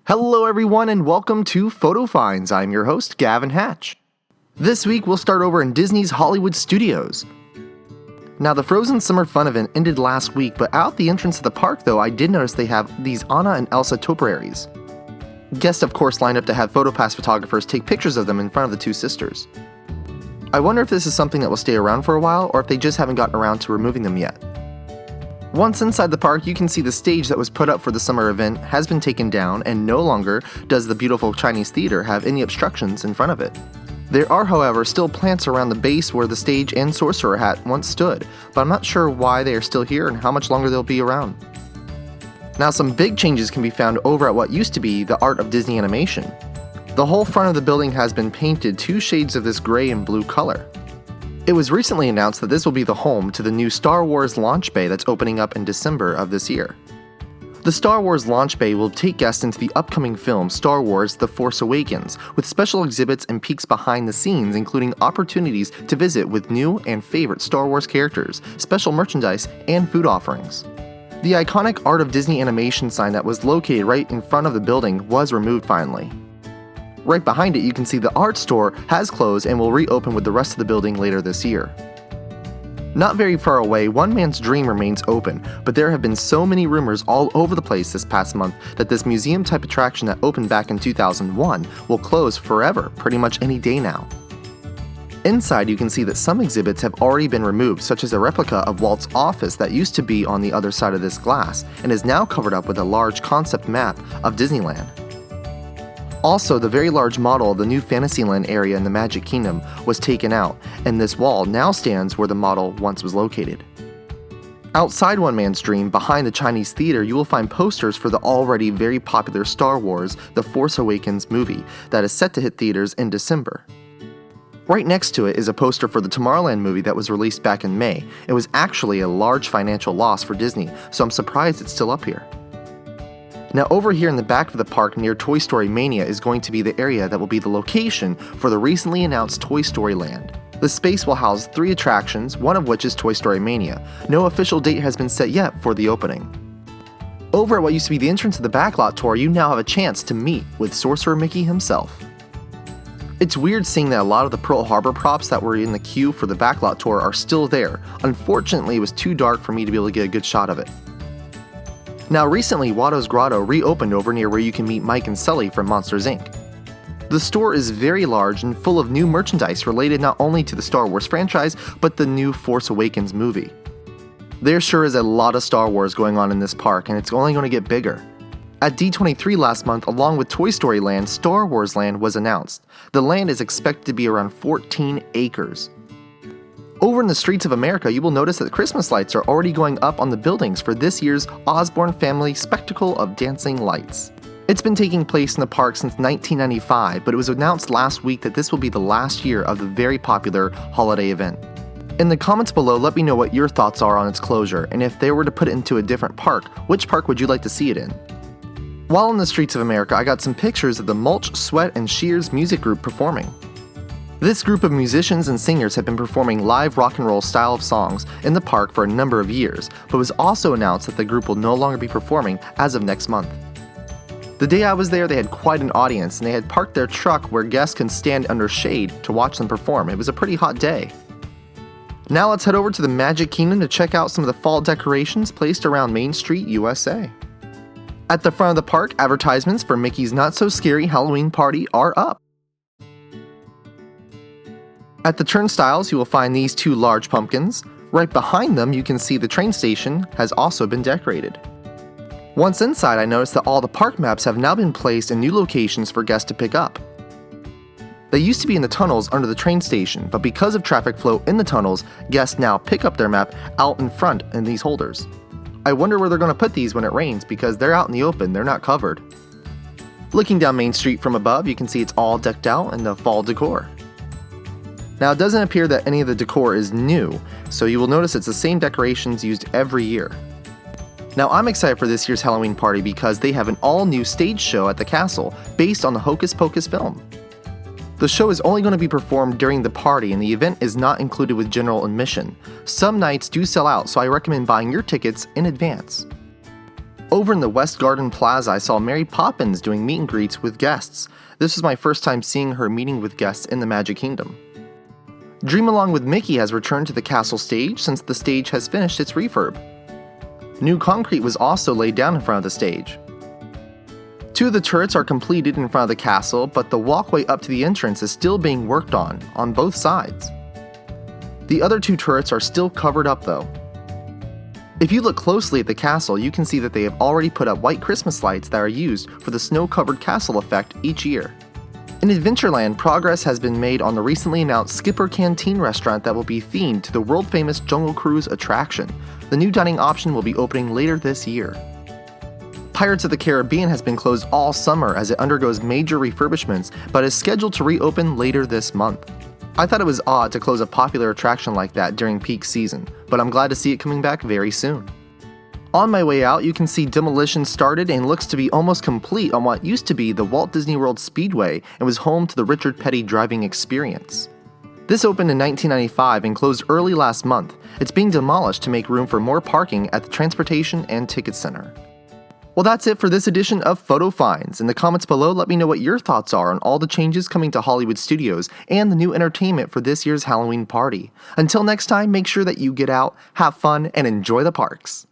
Hello everyone and welcome to Photo Finds. I'm your host, Gavin Hatch. This week we'll start over in Disney's Hollywood Studios. Now the Frozen Summer Fun event ended last week, but out the entrance to the park though, I did notice they have these Anna and Elsa topiaries. Guests of course lined up to have PhotoPass photographers take pictures of them in front of the two sisters. I wonder if this is something that will stay around for a while or if they just haven't gotten around to removing them yet. Once inside the park, you can see the stage that was put up for the summer event has been taken down, and no longer does the beautiful Chinese theater have any obstructions in front of it. There are, however, still plants around the base where the stage and Sorcerer Hat once stood, but I'm not sure why they are still here and how much longer they'll be around. Now some big changes can be found over at what used to be the Art of Disney Animation. The whole front of the building has been painted 2 shades of this gray and blue color. It was recently announced that this will be the home to the new Star Wars launch bay that's opening up in December of this year. The Star Wars launch bay will take guests into the upcoming film Star Wars The Force Awakens, with special exhibits and peeks behind the scenes, including opportunities to visit with new and favorite Star Wars characters, special merchandise, and food offerings. The iconic Art of Disney Animation sign that was located right in front of the building was removed finally. Right behind it, you can see the art store has closed and will reopen with the rest of the building later this year. Not very far away, One Man's Dream remains open, but there have been so many rumors all over the place this past month that this museum-type attraction that opened back in 2001 will close forever, pretty much any day now. Inside, you can see that some exhibits have already been removed, such as a replica of Walt's office that used to be on the other side of this glass and is now covered up with a large concept map of Disneyland. Also, the very large model of the new Fantasyland area in the Magic Kingdom was taken out, and this wall now stands where the model once was located. Outside One Man's Dream, behind the Chinese theater, you will find posters for the already very popular Star Wars The Force Awakens movie that is set to hit theaters in December. Right next to it is a poster for the Tomorrowland movie that was released back in May. It was actually a large financial loss for Disney, so I'm surprised it's still up here. Now over here in the back of the park near Toy Story Mania is going to be the area that will be the location for the recently announced Toy Story Land. The space will house 3 attractions, one of which is Toy Story Mania. No official date has been set yet for the opening. Over at what used to be the entrance to the backlot tour, you now have a chance to meet with Sorcerer Mickey himself. It's weird seeing that a lot of the Pearl Harbor props that were in the queue for the backlot tour are still there. Unfortunately, it was too dark for me to be able to get a good shot of it. Now recently, Watto's Grotto reopened over near where you can meet Mike and Sully from Monsters Inc. The store is very large and full of new merchandise related not only to the Star Wars franchise, but the new Force Awakens movie. There sure is a lot of Star Wars going on in this park, and it's only going to get bigger. At D23 last month, along with Toy Story Land, Star Wars Land was announced. The land is expected to be around 14 acres. Over in the streets of America, you will notice that the Christmas lights are already going up on the buildings for this year's Osborne Family Spectacle of Dancing Lights. It's been taking place in the park since 1995, but it was announced last week that this will be the last year of the very popular holiday event. In the comments below, let me know what your thoughts are on its closure, and if they were to put it into a different park, which park would you like to see it in? While in the streets of America, I got some pictures of the Mulch, Sweat, and Shears music group performing. This group of musicians and singers have been performing live rock and roll style of songs in the park for a number of years, but it was also announced that the group will no longer be performing as of next month. The day I was there, they had quite an audience, and they had parked their truck where guests can stand under shade to watch them perform. It was a pretty hot day. Now let's head over to the Magic Kingdom to check out some of the fall decorations placed around Main Street, USA. At the front of the park, advertisements for Mickey's Not So Scary Halloween Party are up. At the turnstiles, you will find these 2 large pumpkins. Right behind them, you can see the train station has also been decorated. Once inside, I noticed that all the park maps have now been placed in new locations for guests to pick up. They used to be in the tunnels under the train station, but because of traffic flow in the tunnels, guests now pick up their map out in front in these holders. I wonder where they're going to put these when it rains, because they're out in the open, they're not covered. Looking down Main Street from above, you can see it's all decked out in the fall decor. Now it doesn't appear that any of the decor is new, so you will notice it's the same decorations used every year. Now I'm excited for this year's Halloween party because they have an all-new stage show at the castle based on the Hocus Pocus film. The show is only going to be performed during the party, and the event is not included with general admission. Some nights do sell out, so I recommend buying your tickets in advance. Over in the West Garden Plaza, I saw Mary Poppins doing meet and greets with guests. This was my first time seeing her meeting with guests in the Magic Kingdom. Dream Along with Mickey has returned to the castle stage since the stage has finished its refurb. New concrete was also laid down in front of the stage. 2 of the turrets are completed in front of the castle, but the walkway up to the entrance is still being worked on both sides. The other 2 turrets are still covered up though. If you look closely at the castle, you can see that they have already put up white Christmas lights that are used for the snow-covered castle effect each year. In Adventureland, progress has been made on the recently announced Skipper Canteen restaurant that will be themed to the world-famous Jungle Cruise attraction. The new dining option will be opening later this year. Pirates of the Caribbean has been closed all summer as it undergoes major refurbishments, but is scheduled to reopen later this month. I thought it was odd to close a popular attraction like that during peak season, but I'm glad to see it coming back very soon. On my way out, you can see demolition started and looks to be almost complete on what used to be the Walt Disney World Speedway and was home to the Richard Petty driving experience. This opened in 1995 and closed early last month. It's being demolished to make room for more parking at the Transportation and Ticket Center. Well, that's it for this edition of Photo Finds. In the comments below, let me know what your thoughts are on all the changes coming to Hollywood Studios and the new entertainment for this year's Halloween party. Until next time, make sure that you get out, have fun, and enjoy the parks.